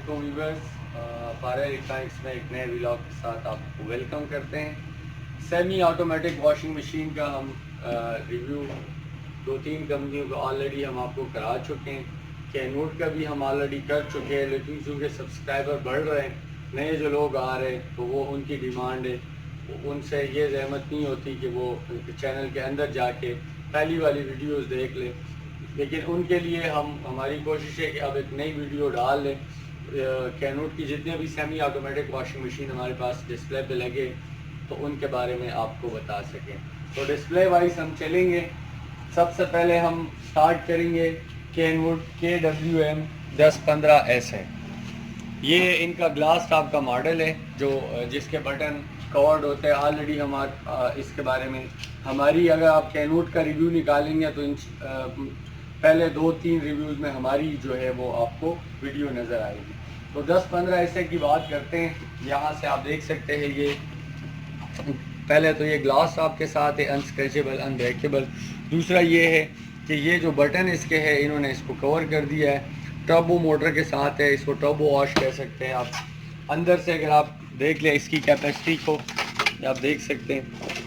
वालेकुम व्यूअर्स, फारा इलेक्ट्रॉनिक्स में एक नए व्लॉग के साथ आपको वेलकम करते हैं। सेमी ऑटोमेटिक वॉशिंग मशीन का हम रिव्यू 2-3 कंपनियों का ऑलरेडी हम आपको करा चुके हैं। कैनवुड का भी हम ऑलरेडी कर चुके हैं, लेकिन चूँकि सब्सक्राइबर बढ़ रहे हैं, नए जो लोग आ रहे हैं, तो वो उनकी डिमांड है, उनसे ये जहमत नहीं होती कि वो चैनल के अंदर जाके पहली वाली वीडियोस देख लें। लेकिन उनके लिए हमारी कोशिश है कि अब एक नई वीडियो डाल लें। कैनवुड की जितने भी सेमी ऑटोमेटिक वॉशिंग मशीन हमारे पास डिस्प्ले पे लगे, तो उनके बारे में आपको बता सकें। तो डिस्प्ले वाइज हम चलेंगे। सबसे पहले हम स्टार्ट करेंगे कैनवुड KWM 1015S है। ये इनका ग्लास टॉप का मॉडल है, जो जिसके बटन कवर्ड होते हैं। ऑलरेडी इसके बारे में हमारी, अगर आप कैनवुड का रिव्यू निकालेंगे तो पहले 2-3 रिव्यूज़ में हमारी जो है वो आपको वीडियो नज़र आएगी। तो 10-15 ऐसे की बात करते हैं। यहाँ से आप देख सकते हैं, ये पहले तो ये ग्लास आपके साथ है, अनस्क्रैचेबल, अनब्रेकेबल। दूसरा ये है कि ये जो बटन इसके है, इन्होंने इसको कवर कर दिया है। टर्बो मोटर के साथ है, इसको टर्बो वॉश कह सकते हैं आप। अंदर से अगर आप देख लें इसकी कैपेसिटी को, आप देख सकते हैं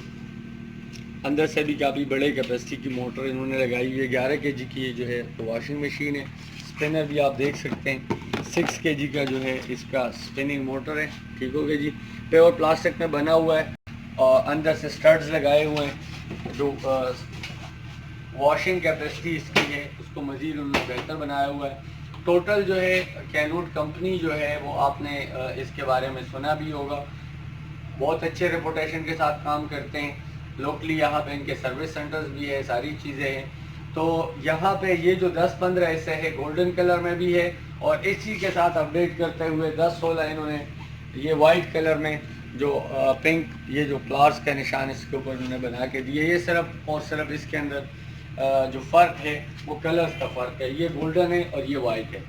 अंदर से भी काफ़ी बड़े कैपेसिटी की मोटर इन्होंने लगाई हुई है। 11 kg की जो है तो वॉशिंग मशीन है। स्पिनर भी आप देख सकते हैं, 6 kg का जो है इसका स्पिनिंग मोटर है। ठीक हो गया जी। प्योर प्लास्टिक में बना हुआ है और अंदर से स्टड्स लगाए हुए हैं। जो वॉशिंग कैपेसिटी इसकी है उसको मज़ीद उन्होंने बेहतर बनाया हुआ है। टोटल जो है कैनवुड कंपनी जो है वो आपने इसके बारे में सुना भी होगा। बहुत अच्छे रेपुटेशन के साथ काम करते हैं। लोकली यहाँ पे इनके सर्विस सेंटर्स भी है, सारी चीज़ें हैं। तो यहाँ पे ये जो 10-15 ऐसे है, गोल्डन कलर में भी है, और इसी के साथ अपडेट करते हुए 10-16 इन्होंने ये वाइट कलर में जो पिंक, ये जो फ्लावर्स का निशान इसके ऊपर उन्होंने बना के दिए। ये सिर्फ और सिर्फ इसके अंदर जो फ़र्क है वो कलर्स का फ़र्क है। ये गोल्डन है और ये वाइट है।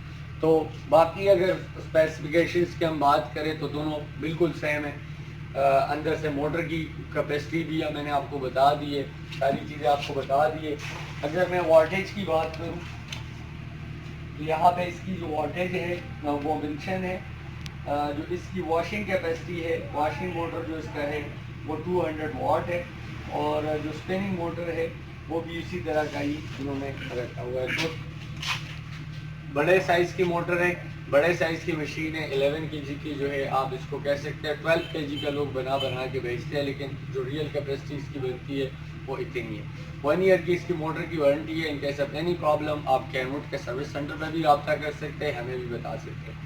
तो बाकी अगर स्पेसिफिकेशंस की हम बात करें तो दोनों बिल्कुल सेम है। अंदर से मोटर की कैपेसिटी भी मैंने आपको बता दी है, सारी चीज़ें आपको बता दी है। अगर मैं वॉटेज की बात करूँ तो यहाँ पे इसकी जो वॉटेज है वो मेंशन है। जो इसकी वॉशिंग कैपेसिटी है, वॉशिंग मोटर जो इसका है वो 200 वाट है, और जो स्पिनिंग मोटर है वो भी इसी तरह का ही उन्होंने रखा हुआ है। तो बड़े साइज़ की मोटर है, बड़े साइज़ की मशीन है। 11 kg की जो है आप इसको कह सकते हैं। 12 kg का लोग बना के बेचते हैं, लेकिन जो रियल कैपेसिटी इसकी बनती है वो इतनी है। 1 ईयर की इसकी मोटर की वारंटी है। In case of any problem आप कैनवुड के सर्विस सेंटर में भी रब्ता कर सकते हैं, हमें भी बता सकते हैं।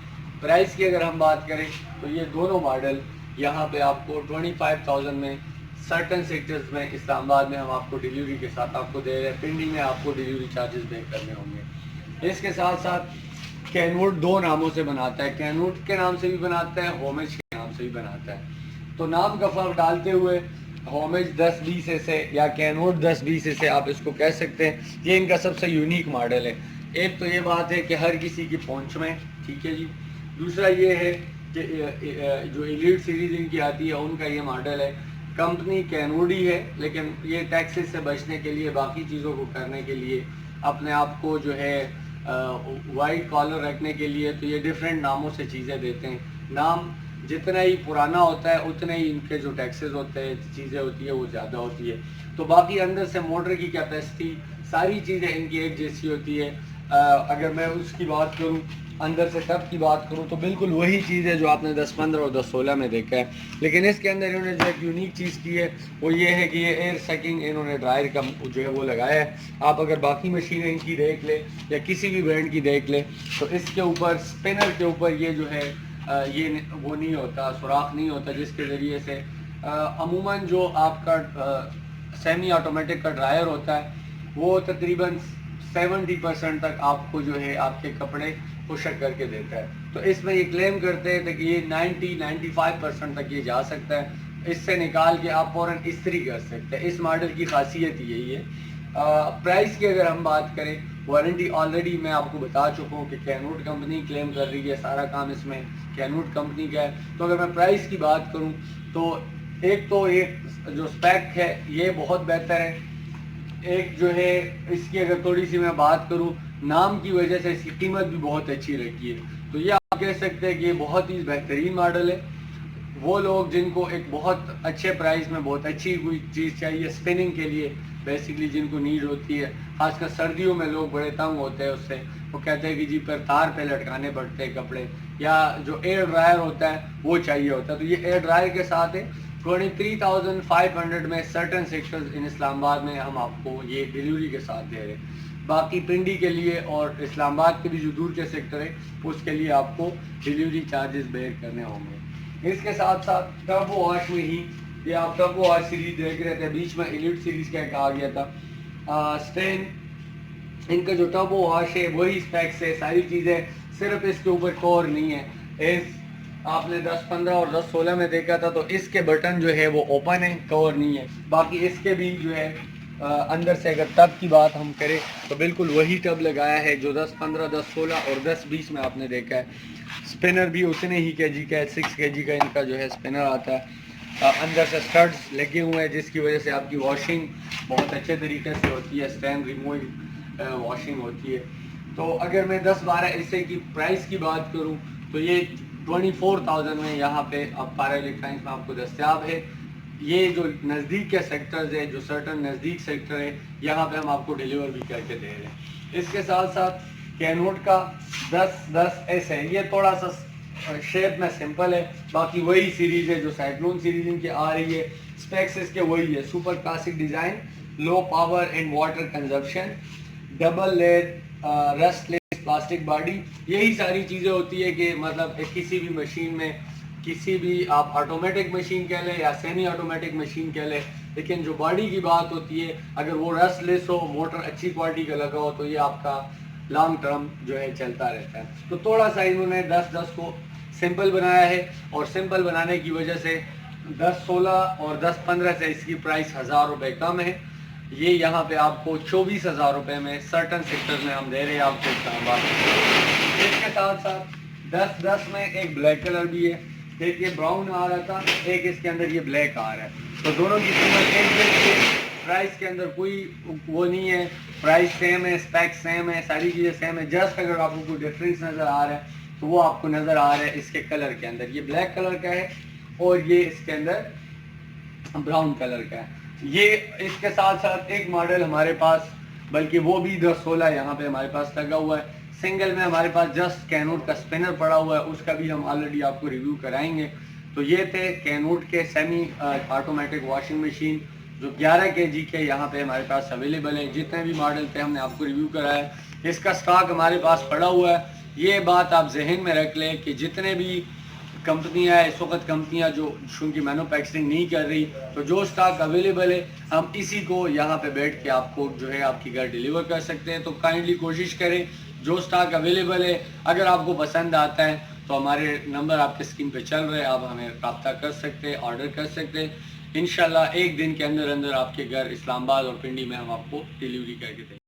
प्राइस की अगर हम बात करें तो ये दोनों मॉडल यहाँ पे आपको 25,000 में सर्टन सेक्टर्स में, इस्लामाबाद में हम आपको डिलीवरी के साथ आपको दे रहे हैं। पिंडी में आपको डिलीवरी चार्जेस पे करने होंगे। इसके साथ साथ कैनवुड 2 नामों से बनाता है। कैनवुड के नाम से भी बनाता है, होमेज के नाम से भी बनाता है। तो नाम का फ़र्क डालते हुए होमेज 10-20 ऐसे या कैनवुड 10-20 ऐसे आप इसको कह सकते हैं। ये इनका सबसे यूनिक मॉडल है। एक तो ये बात है कि हर किसी की पहुंच में, ठीक है जी। दूसरा ये है कि जो एलीट सीरीज़ इनकी आती है उनका ये मॉडल है। कंपनी कैनवुड ही है, लेकिन ये टैक्सेस से बचने के लिए, बाकी चीज़ों को करने के लिए, अपने आप को जो है वाइट कॉलर रखने के लिए, तो ये डिफरेंट नामों से चीज़ें देते हैं। नाम जितना ही पुराना होता है उतने ही इनके जो टैक्सेस होते हैं, चीज़ें होती है वो ज़्यादा होती है। तो बाकी अंदर से मोटर की कैपेसिटी, सारी चीज़ें इनकी एक जैसी होती है। अगर मैं उसकी बात करूं, अंदर से टब की बात करूं, तो बिल्कुल वही चीज़ है जो आपने 10-15 और 10-16 में देखा है। लेकिन इसके अंदर इन्होंने जो एक यूनिक चीज़ की है वो ये है कि ये एयर सकिंग इन्होंने ड्रायर का जो है वो लगाया है। आप अगर बाकी मशीनें इनकी देख ले या किसी भी ब्रांड की देख ले, तो इसके ऊपर, स्पिनर के ऊपर ये जो है ये वो नहीं होता, सुराख नहीं होता, जिसके ज़रिए से अमूमन जो आपका सेमी ऑटोमेटिक का ड्रायर होता है वो तकरीबन 70% तक आपको जो है आपके कपड़े पुशअप करके देता है। तो इसमें ये क्लेम करते हैं कि ये 90-95% तक ये जा सकता है। इससे निकाल के आप फ़ौरन इस्त्री कर सकते हैं। इस मॉडल की खासियत यही है। प्राइस की अगर हम बात करें, वारंटी ऑलरेडी मैं आपको बता चुका हूँ कि कैनवुड कंपनी क्लेम कर रही है, सारा काम इसमें कैनवुड कंपनी का है। तो अगर मैं प्राइस की बात करूँ तो एक जो स्पेक है ये बहुत बेहतर है। एक जो है इसकी अगर थोड़ी सी मैं बात करूं, नाम की वजह से इसकी कीमत भी बहुत अच्छी रखी है। تو یہ آپ کہہ سکتے ہیں کہ یہ بہت ہی بہترین ماڈل ہے. وہ لوگ جن کو ایک بہت اچھے پرائز میں بہت اچھی کوئی چیز چاہیے اسپننگ کے لیے بیسیکلی جن کو نیڈ ہوتی ہے، خاص کر سردیوں میں لوگ بڑے تنگ ہوتے ہیں اس سے، وہ کہتے ہیں کہ جی پر تار پہ لٹکانے پڑتے ہیں کپڑے، یا جو ایئر ڈرائر ہوتا ہے وہ چاہیے ہوتا ہے. تو یہ ایئر ڈرائر کے ساتھ ہے 23,500 میں سرٹن سیکٹرز ان اسلام آباد میں ہم آپ کو یہ ڈیلیوری کے ساتھ دے رہے ہیں. باقی پنڈی کے لیے اور اسلام آباد کے بھی جو دور کے سیکٹر ہے اس کے لیے آپ کو ڈیلیوری چارجز بیئر کرنے ہوں گے. اس کے ساتھ ساتھ ٹربو واش میں ہی یہ آپ ٹربو واش سیریز دیکھ رہے تھے، بیچ میں ایلیٹ سیریز کا ایک آ گیا تھا اسٹین. ان کا جو ٹربو واش ہے وہی اسپیکس ہے، ساری چیزیں، صرف اس کے اوپر کور نہیں ہے. آپ نے 10-15 اور 10-16 میں دیکھا تھا تو اس کے بٹن جو ہے وہ اوپن ہے، کور نہیں ہے. باقی اس کے بھی جو ہے اندر سے اگر ٹب کی بات ہم کریں تو بالکل وہی ٹب لگایا ہے جو 10-15 10-16 اور 10-20 میں آپ نے دیکھا ہے. اسپنر بھی اتنے ہی کے جی کا ہے، 6 kg کا ان کا جو ہے اسپنر آتا ہے. اندر سے اسٹڈز لگے ہوئے ہیں جس کی وجہ سے آپ کی واشنگ بہت اچھے طریقے سے ہوتی ہے، اسٹین ریموونگ واشنگ ہوتی ہے. تو اگر میں 10-12 ایسے کی پرائس کی بات کروں تو یہ 24,000 میں یہاں پہ اب پارا الیکٹرانکس میں آپ کو دستیاب ہے. یہ جو نزدیک کے سیکٹرز ہے، جو سرٹن نزدیک سیکٹر ہے، یہاں پہ ہم آپ کو ڈیلیور بھی کر کے دے رہے ہیں. اس کے ساتھ ساتھ کینوٹ کا 10-10 ایس ہے، یہ تھوڑا سا شیپ میں سمپل ہے، باقی وہی سیریز ہے جو سائیکلون سیریز ان کی آ رہی ہے. اسپیکس اس کے وہی ہے، super classic design, low power and water consumption, double layer rustless plastic body. یہی ساری چیزیں ہوتی ہے کہ مطلب کسی بھی مشین میں، کسی بھی آپ آٹومیٹک مشین کہہ لیں یا سیمی آٹومیٹک مشین کہہ لیں، لیکن جو باڈی کی بات ہوتی ہے اگر وہ رسٹ لیس ہو، موٹر اچھی کوالٹی کا لگا ہو تو یہ آپ کا لانگ ٹرم جو ہے چلتا رہتا ہے. تو تھوڑا سا انہوں نے 10-10 کو سمپل بنایا ہے، اور سمپل بنانے کی وجہ سے 10-16 اور 10-15 سے اس کی پرائس 1,000 روپے کم ہے. یہ یہاں پہ آپ کو 24,000 روپے میں سرٹن سیکٹر میں ہم دے رہے ہیں آپ کو اسلام آباد. اس کے ساتھ ساتھ 10-10 میں ایک بلیک کلر بھی ہے، ایک یہ براؤن آ رہا تھا، ایک اس کے اندر یہ بلیک آ رہا ہے. تو دونوں کی قیمت ایک جیسی ہے، پرائس کے اندر کوئی وہ نہیں ہے، پرائس سیم ہے، اسپیک سیم ہے، ساری چیزیں سیم ہے. جسٹ اگر آپ کو کوئی ڈفرینس نظر آ رہا ہے تو وہ آپ کو نظر آ رہا ہے اس کے کلر کے اندر. یہ بلیک کلر کا ہے اور یہ اس کے اندر براؤن کلر کا ہے. یہ اس کے ساتھ ساتھ ایک ماڈل ہمارے پاس، بلکہ وہ بھی 10-16 یہاں پہ ہمارے پاس لگا ہوا ہے. سنگل میں ہمارے پاس جسٹ کینوٹ کا اسپنر پڑا ہوا ہے، اس کا بھی ہم آلریڈی آپ کو ریویو کرائیں گے. تو یہ تھے کینوٹ کے سیمی آٹومیٹک واشنگ مشین جو 11 kg کے یہاں پہ ہمارے پاس اویلیبل ہیں. جتنے بھی ماڈل تھے ہم نے آپ کو ریویو کرایا ہے، اس کا سٹاک ہمارے پاس پڑا ہوا ہے. یہ بات آپ ذہن میں رکھ لیں کہ جتنے بھی کمپنیاں اس وقت کمپنیاں جو چونکہ مینوفیکچرنگ نہیں کر رہی، تو جو سٹاک اویلیبل ہے ہم اسی کو یہاں پہ بیٹھ کے آپ کو جو ہے آپ کی گھر ڈیلیور کر سکتے ہیں. تو کائنڈلی کوشش کریں جو سٹاک اویلیبل ہے، اگر آپ کو پسند آتا ہے تو ہمارے نمبر آپ کے اسکرین پہ چل رہے ہیں، آپ ہمیں رابطہ کر سکتے ہیں، آرڈر کر سکتے ہیں. انشاءاللہ ایک دن کے اندر اندر آپ کے گھر اسلام آباد اور پنڈی میں ہم آپ کو ڈیلیوری کر کے دیں گے.